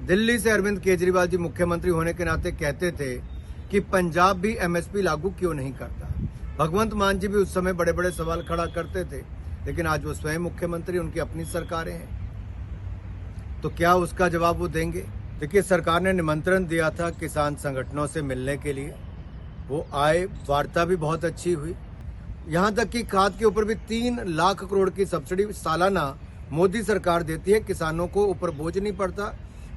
दिल्ली से अरविंद केजरीवाल जी मुख्यमंत्री होने के नाते कहते थे कि पंजाब भी एमएसपी लागू क्यों नहीं करता। भगवंत मान जी भी उस समय बड़े बड़े सवाल खड़ा करते थे, लेकिन आज वो स्वयं मुख्यमंत्री, उनकी अपनी सरकारें हैं, तो क्या उसका जवाब वो देंगे? देखिए, सरकार ने निमंत्रण दिया था किसान संगठनों से मिलने के लिए, वो आए, वार्ता भी बहुत अच्छी हुई। यहाँ तक कि खाद के ऊपर भी 3 लाख करोड़ की सब्सिडी सालाना मोदी सरकार देती है, किसानों को ऊपर बोझ नहीं पड़ता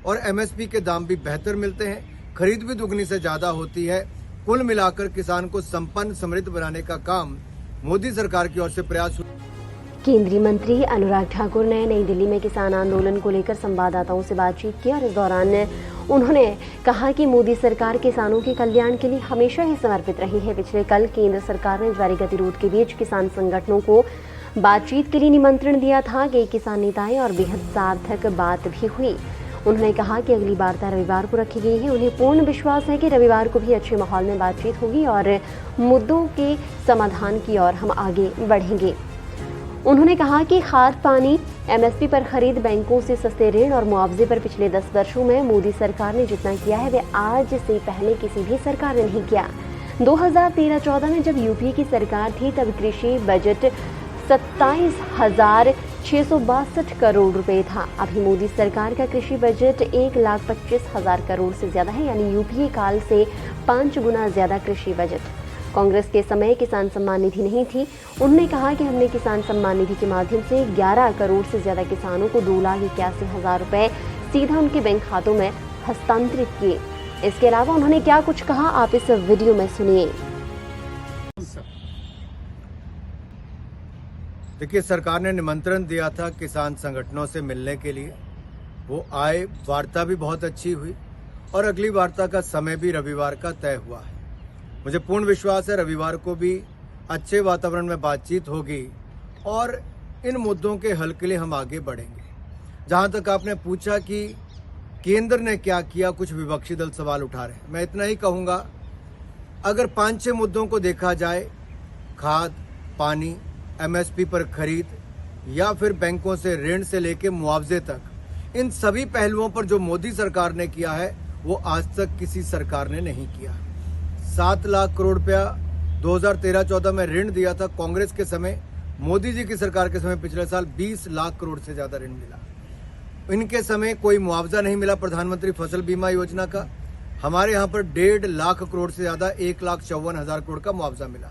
और एमएसपी के दाम भी बेहतर मिलते हैं, खरीद भी दुगनी से ज्यादा होती है। कुल मिलाकर किसान को संपन्न समृद्ध बनाने का काम मोदी सरकार की ओर से प्रयास हुआ। केंद्रीय मंत्री अनुराग ठाकुर ने नई दिल्ली में किसान आंदोलन को लेकर संवाददाताओं से बातचीत की और इस दौरान उन्होंने कहा कि मोदी सरकार किसानों के कल्याण के लिए हमेशा ही समर्पित रही है। पिछले कल केंद्र सरकार ने जारी गतिरोध के बीच किसान संगठनों को बातचीत के लिए निमंत्रण दिया था। कई किसान नेताएं और बेहद सार्थक बात भी हुई। उन्होंने कहा कि अगली वार्ता रविवार को रखी गई है। उन्हें पूर्ण विश्वास है कि रविवार को भी अच्छे माहौल में बातचीत होगी और मुद्दों के समाधान की ओर हम आगे बढ़ेंगे। उन्होंने कहा कि खाद, पानी, एमएसपी पर खरीद, बैंकों से सस्ते ऋण और मुआवजे पर पिछले 10 वर्षों में मोदी सरकार ने जितना किया है वे आज से पहले किसी भी सरकार ने नहीं किया। 2013-14 में जब यूपीए की सरकार थी तब कृषि बजट 27,662 करोड़ रुपए था। अभी मोदी सरकार का कृषि बजट 1,25,000 करोड़ से ज्यादा है, यानी यूपीए काल से 5 गुना ज्यादा कृषि बजट। कांग्रेस के समय किसान सम्मान निधि नहीं थी। उन्होंने कहा कि हमने किसान सम्मान निधि के माध्यम से 11 करोड़ से ज्यादा किसानों को 2,81,000 रुपए सीधा उनके बैंक खातों में हस्तांतरित किए। इसके अलावा उन्होंने क्या कुछ कहा, आप इस वीडियो में सुनिए। देखिए, सरकार ने निमंत्रण दिया था किसान संगठनों से मिलने के लिए, वो आए, वार्ता भी बहुत अच्छी हुई और अगली वार्ता का समय भी रविवार का तय हुआ है। मुझे पूर्ण विश्वास है रविवार को भी अच्छे वातावरण में बातचीत होगी और इन मुद्दों के हल के लिए हम आगे बढ़ेंगे। जहां तक आपने पूछा कि केंद्र ने क्या किया, कुछ विपक्षी दल सवाल उठा रहे हैं, मैं इतना ही कहूंगा, अगर 5-6 मुद्दों को देखा जाए, खाद, पानी, एमएसपी पर खरीद या फिर बैंकों से ऋण से लेकर मुआवजे तक, इन सभी पहलुओं पर जो मोदी सरकार ने किया है वो आज तक किसी सरकार ने नहीं किया। 7 लाख करोड़ रुपया 2013-14 में ऋण दिया था कांग्रेस के समय। मोदी जी की सरकार के समय पिछले साल 20 लाख करोड़ से ज्यादा ऋण मिला। इनके समय कोई मुआवजा नहीं मिला प्रधानमंत्री फसल बीमा योजना का। हमारे यहाँ पर 1.5 लाख करोड़ से ज्यादा 1,54,000 करोड़ का मुआवजा मिला।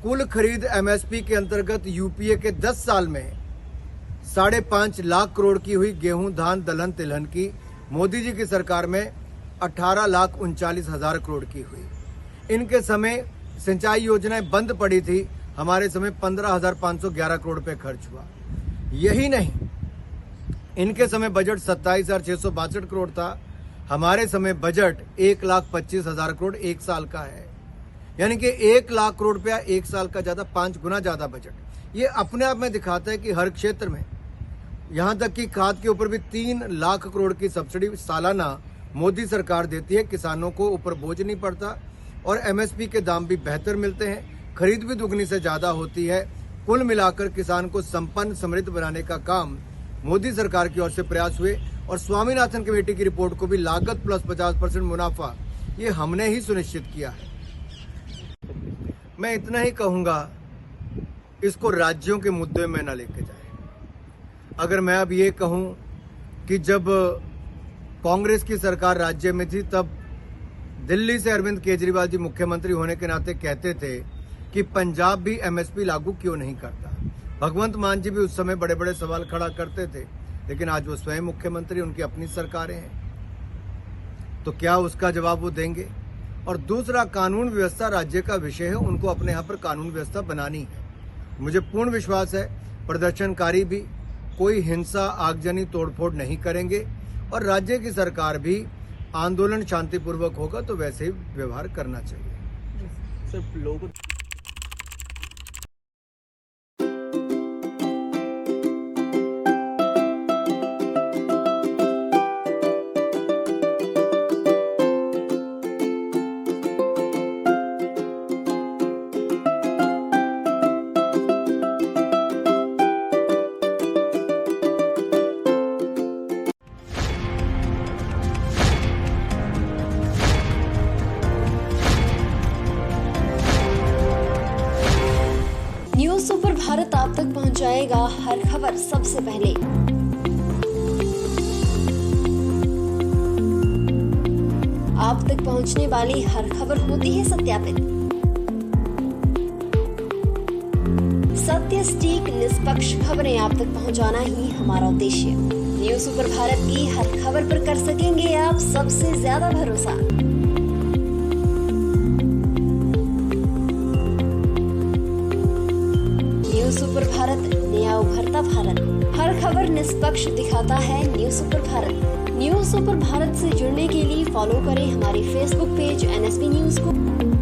कुल खरीद एमएसपी के अंतर्गत यूपीए के 10 साल में 5.5 लाख करोड़ की हुई। गेहूं, धान, दलहन, तिलहन की मोदी जी की सरकार में 18,39,000 करोड़ की हुई। इनके समय सिंचाई योजनाएं बंद पड़ी थी, हमारे समय 15,511 करोड़ रुपए खर्च हुआ। यही नहीं, इनके समय बजट 27,662 करोड़ था, हमारे समय बजट 1,25,000 करोड़ 1 साल का है, यानी कि 1 लाख करोड़ रुपया 1 साल का ज्यादा, 5 गुना ज्यादा बजट। ये अपने आप में दिखाता है कि हर क्षेत्र में, यहां तक कि खाद के ऊपर भी 3 लाख करोड़ की सब्सिडी सालाना मोदी सरकार देती है, किसानों को ऊपर बोझ नहीं पड़ता और एमएसपी के दाम भी बेहतर मिलते हैं, खरीद भी दुगनी से ज्यादा होती है। कुल मिलाकर किसान को संपन्न समृद्ध बनाने का काम मोदी सरकार की ओर से प्रयास हुए और स्वामीनाथन कमेटी की रिपोर्ट को भी लागत प्लस 50% मुनाफा, ये हमने ही सुनिश्चित किया है। मैं इतना ही कहूंगा, इसको राज्यों के मुद्दे में न लेके जाए। अगर मैं अब ये कहूं कि जब कांग्रेस की सरकार राज्य में थी तब दिल्ली से अरविंद केजरीवाल जी मुख्यमंत्री होने के नाते कहते थे कि पंजाब भी एमएसपी लागू क्यों नहीं करता। भगवंत मान जी भी उस समय बड़े बड़े सवाल खड़ा करते थे, लेकिन आज वो स्वयं मुख्यमंत्री, उनकी अपनी सरकारें हैं, तो क्या उसका जवाब वो देंगे? और दूसरा, कानून व्यवस्था राज्य का विषय है, उनको अपने यहाँ पर कानून व्यवस्था बनानी है। मुझे पूर्ण विश्वास है प्रदर्शनकारी भी कोई हिंसा, आगजनी, तोड़फोड़ नहीं करेंगे और राज्य की सरकार भी आंदोलन शांतिपूर्वक होगा तो वैसे ही व्यवहार करना चाहिए। सिर्फ लोग तक पहुंचाएगा हर खबर सबसे पहले। आप तक पहुंचने वाली हर खबर होती है सत्यापित। सत्य, सटीक, निष्पक्ष खबरें आप तक पहुंचाना ही हमारा उद्देश्य। न्यूज सुपर भारत की हर खबर पर कर सकेंगे आप सबसे ज्यादा भरोसा। न्यूज सुपर भारत, नया उभरता भारत। हर खबर निष्पक्ष दिखाता है news super Bharat. News super Bharat से जुड़ने के लिए फॉलो करें हमारे फेसबुक पेज NSP न्यूज को।